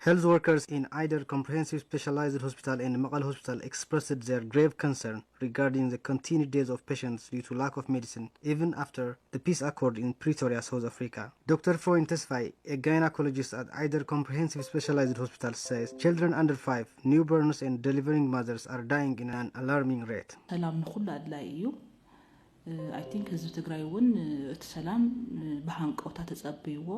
Health workers in Eider Comprehensive Specialized Hospital and Maqal Hospital expressed their grave concern regarding the continued deaths of patients due to lack of medicine, even after the peace accord in Pretoria, South Africa. Dr. Freund Tesfaye, a gynecologist at Eider Comprehensive Specialized Hospital, says children under 5, newborns and delivering mothers are dying in an alarming rate. I think ህዝቢ ትግራይ እውን እቲ ሰላም በሃንቀውታ ተጸብይዎ.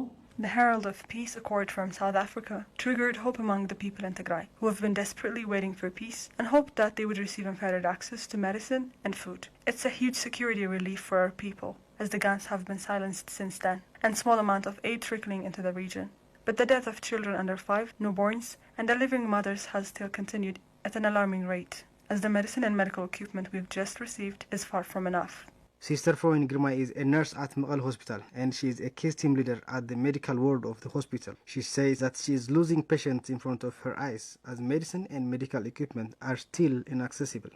The herald of peace accord from South Africa triggered hope among the people in Tigray, who have been desperately waiting for peace and hoped that they would receive unfettered access to medicine and food. It's a huge security relief for our people, as the guns have been silenced since then, and small amount of aid trickling into the region. But the death of children under 5, newborns, and delivering mothers has still continued at an alarming rate, as the medicine and medical equipment we've just received is far from enough. Sister Freund Girma is a nurse at Maqal Hospital and she is a case team leader at the medical ward of the hospital. She says that she is losing patients in front of her eyes as medicine and medical equipment are still inaccessible.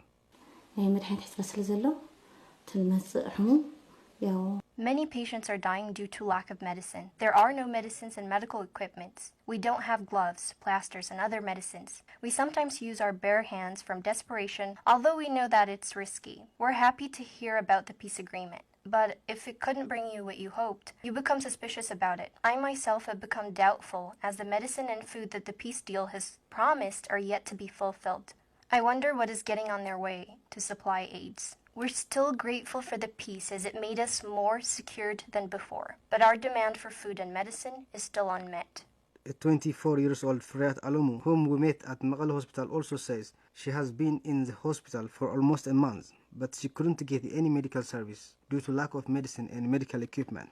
Many patients are dying due to lack of medicine. There are no medicines and medical equipments. We don't have gloves, plasters, and other medicines. We sometimes use our bare hands from desperation, although we know that it's risky. We're happy to hear about the peace agreement. But if it couldn't bring you what you hoped, you become suspicious about it. I myself have become doubtful, as the medicine and food that the peace deal has promised are yet to be fulfilled. I wonder what is getting on their way to supply aids. We're still grateful for the peace as it made us more secured than before, but our demand for food and medicine is still unmet. A 24-year-old Friat Alomu, whom we met at Maqal Hospital, also says she has been in the hospital for almost a month, but she couldn't get any medical service due to lack of medicine and medical equipment.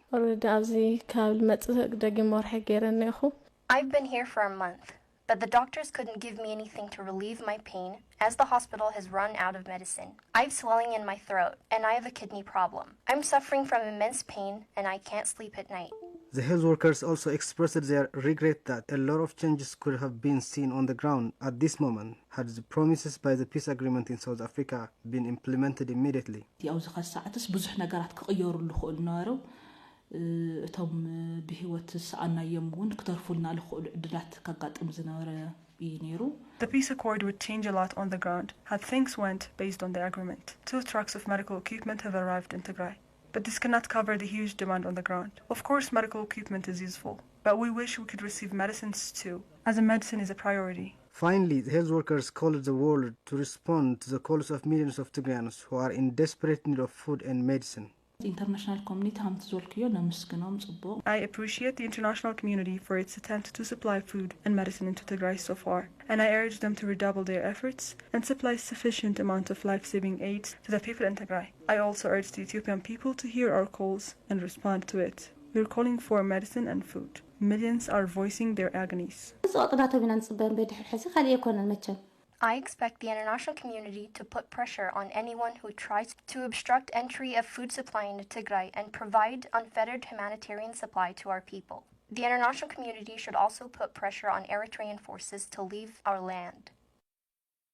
I've been here for a month, but the doctors couldn't give me anything to relieve my pain as the hospital has run out of medicine. I have swelling in my throat and I have a kidney problem. I'm suffering from immense pain and I can't sleep at night. The health workers also expressed their regret that a lot of changes could have been seen on the ground at this moment had the promises by the peace agreement in South Africa been implemented immediately. እቶም ብህይወት ሰአናየም እውን ክተርፉልና ለኹሉ ዕድላት ካጋጥም ዝነበረ ይነሩ. The peace accord would change a lot on the ground had things went based on the agreement. 2 trucks of medical equipment have arrived in Tigray, but this cannot cover the huge demand on the ground. Of course medical equipment is useful, but we wish we could receive medicines too, as a medicine is a priority. Finally, the health workers called the world to respond to the calls of millions of Tigrayans who are in desperate need of food and medicine. International community I appreciate the international community for its attempt to supply food and medicine into Tigray so far, and I urge them to redouble their efforts and supply sufficient amount of life-saving aids to the people in Tigray. I also urge the Ethiopian people to hear our calls and respond to it. We are calling for medicine and food. Millions are voicing their agonies. I expect the international community to put pressure on anyone who tries to obstruct entry of food supply into Tigray and provide unfettered humanitarian supply to our people. The international community should also put pressure on Eritrean forces to leave our land.